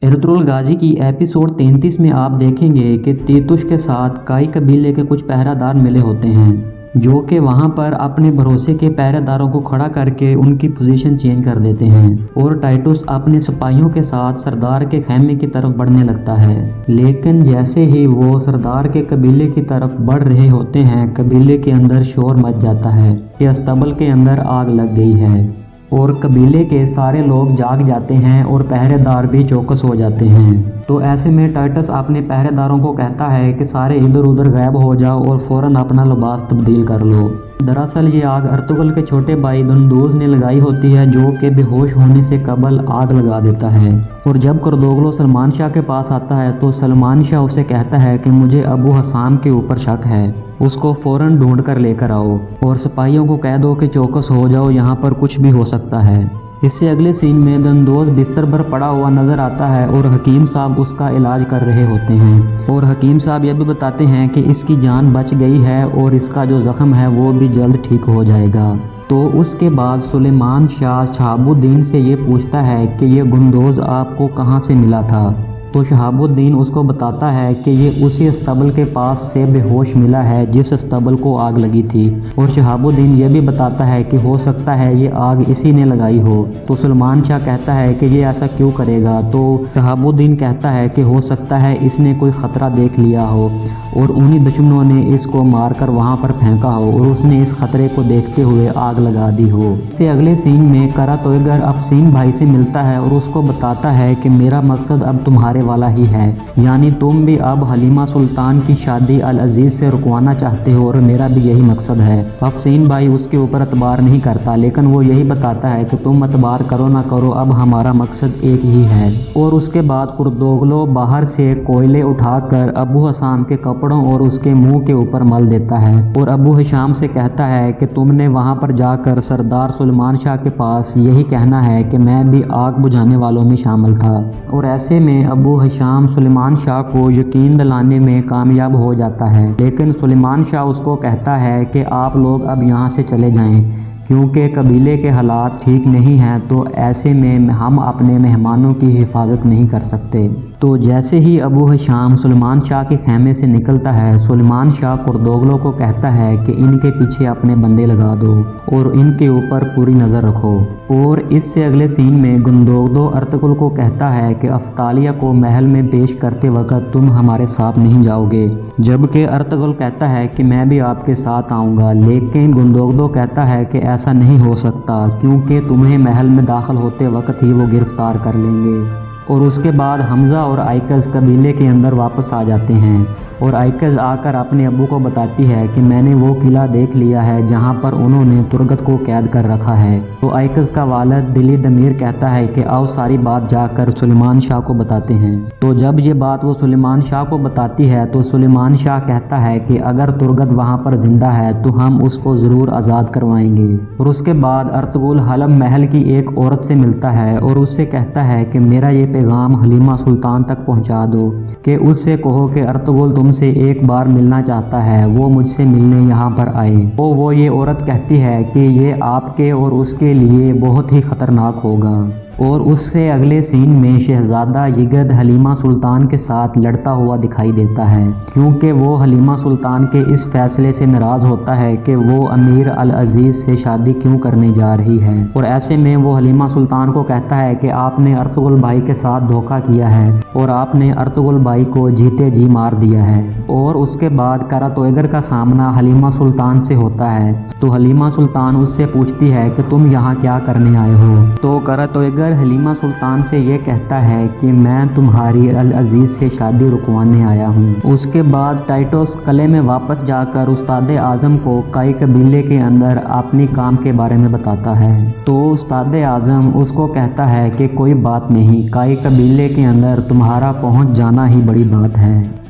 Ertugrul गाजी की episode 33 में आप देखेंगे कि तीतुश के साथ काई कबीले के कुछ पहरादार मिले होते हैं जो कि वहां पर अपने भरोसे के पहरेदारों को खड़ा करके उनकी पोजीशन चेंज कर देते हैं और टाइटुस अपने सिपाहियों के साथ सरदार के खेमे की तरफ बढ़ने लगता है। लेकिन जैसे ही वो सरदार के कबीले की तरफ बढ़ रहे होते हैं, कबीले के अंदर शोर मच जाता है कि अस्तबल के अंदर आग लग गई है और कबीले के सारे लोग जाग जाते हैं और पहरेदार भी चौकस हो जाते हैं। तो ऐसे में टाइटस अपने पहरेदारों को कहता है कि सारे इधर उधर गायब हो जाओ और फौरन अपना लिबास तब्दील कर लो। दरअसल ये आग अर्तुगरुल के छोटे भाई दुंदुस ने लगाई होती है जो कि बेहोश होने से कबल आग लगा देता है। और जब करदोगलो सलमान शाह के पास आता है तो सलमान शाह उसे कहता है कि मुझे अबू हसाम के ऊपर शक है, उसको फौरन ढूंढ कर लेकर आओ और सिपाहियों को कह दो कि चौकस हो जाओ, यहाँ पर कुछ भी हो सकता है। इससे अगले सीन में दुंदुस बिस्तर पर पड़ा हुआ नजर आता है और हकीम साहब उसका इलाज कर रहे होते हैं और हकीम साहब यह भी बताते हैं कि इसकी जान बच गई है और इसका जो जख्म है वो भी जल्द ठीक हो जाएगा। तो उसके बाद सुलेमान शाह शहाबुद्दीन से ये पूछता है कि ये गुंदोज आपको कहाँ से मिला था। तो शहाबुद्दीन उसको बताता है कि ये उसी अस्तबल के पास से बेहोश मिला है जिस अस्तबल को आग लगी थी। और शहाबुद्दीन ये भी बताता है कि हो सकता है ये आग इसी ने लगाई हो। तो सलमान शाह कहता है कि ये ऐसा क्यों करेगा। तो शहाबुद्दीन कहता है कि हो सकता है इसने कोई ख़तरा देख लिया हो और उन्हीं दुश्मनों ने इसको मारकर वहाँ पर फेंका हो और उसने इस खतरे को देखते हुए आग लगा दी हो। इससे अगले सीन में करा तोयगर अफसीन भाई से मिलता है और उसको बताता है कि मेरा मकसद अब तुम्हारे वाला ही है, यानी तुम भी अब हलीमा सुल्तान की शादी अल अजीज से रुकवाना चाहते हो और मेरा भी यही मकसद है। अफसीन भाई उसके ऊपर एतबार नहीं करता, लेकिन वो यही बताता है कि तुम एतबार करो ना करो, अब हमारा मकसद एक ही है। और उसके बाद करदोगलो बाहर से कोयले उठाकर अबू हसाम के कपड़ों और उसके मुंह के ऊपर मल देता है और अबू हिशाम से कहता है कि तुमने वहां पर जाकर सरदार सुलेमान शाह के पास यही कहना है कि मैं भी आग बुझाने वालों में शामिल था। और ऐसे में अबू हिशाम सुलेमान शाह को यकीन दिलाने में कामयाब हो जाता है, लेकिन सुलेमान शाह उसको कहता है कि आप लोग अब यहाँ से चले जाएं क्योंकि कबीले के हालात ठीक नहीं हैं, तो ऐसे में हम अपने मेहमानों की हिफाजत नहीं कर सकते। तो जैसे ही अबू हिशाम सुलेमान शाह के खेमे से निकलता है, सुलेमान शाह करदोगलो को कहता है कि इनके पीछे अपने बंदे लगा दो और इनके ऊपर पूरी नज़र रखो। और इससे अगले सीन में गुंदोगलो अर्तुगरुल को कहता है कि अफ्तालिया को महल में पेश करते वक्त तुम हमारे साथ नहीं जाओगे, जबकि अर्तुगरुल कहता है कि मैं भी आपके साथ आऊँगा। लेकिन गुंदोगलो कहता है कि ऐसा नहीं हो सकता क्योंकि तुम्हें महल में दाखिल होते वक्त ही वो गिरफ्तार कर लेंगे। और उसके बाद हमज़ा और आइकज़ कबीले के अंदर वापस आ जाते हैं और आइकज़ आकर अपने अब्बू को बताती है कि मैंने वो किला देख लिया है जहाँ पर उन्होंने तुर्गत को कैद कर रखा है। तो आइकज़ का वालिद दिली दमीर कहता है कि आओ सारी बात जाकर सुलेमान शाह को बताते हैं। तो जब ये बात वो सुलेमान शाह को बताती है तो सुलेमान शाह कहता है कि अगर तुर्गत वहाँ पर जिंदा है तो हम उसको ज़रूर आज़ाद करवाएंगे। और उसके बाद अर्तुगरुल हलब महल की एक औरत से मिलता है और उससे कहता है कि मेरा ये पैगाम हलीमा सुल्तान तक पहुँचा दो कि उससे कहो कि अर्तुगरुल तुमसे एक बार मिलना चाहता है, वो मुझसे मिलने यहाँ पर आए। तो वो ये औरत कहती है कि ये आपके और उसके लिए बहुत ही ख़तरनाक होगा। और उससे अगले सीन में शहजादा यिगद हलीमा सुल्तान के साथ लड़ता हुआ दिखाई देता है क्योंकि वो हलीमा सुल्तान के इस फैसले से नाराज़ होता है कि वो अमीर अल अजीज़ से शादी क्यों करने जा रही है। और ऐसे में वो हलीमा सुल्तान को कहता है कि आपने अर्तुगरुल भाई के साथ धोखा किया है और आपने अर्तुगरुल भाई को जीते जी मार दिया है। और उसके बाद करा तोयगर का सामना हलीमा सुल्तान से होता है। तो हलीमा सुल्तान उससे पूछती है कि तुम यहाँ क्या करने आए हो। तो करा तोयगर हलीमा सुल्तान से ये कहता है कि मैं तुम्हारी अल अजीज से शादी रुकवाने आया हूँ। उसके बाद टाइटुस किले में वापस जाकर उस्ताद आज़म को काई कबीले के अंदर अपनी काम के बारे में बताता है। तो उस्ताद आज़म उसको कहता है कि कोई बात नहीं, काई कबीले के अंदर तुम्हारा पहुँच जाना ही बड़ी बात है।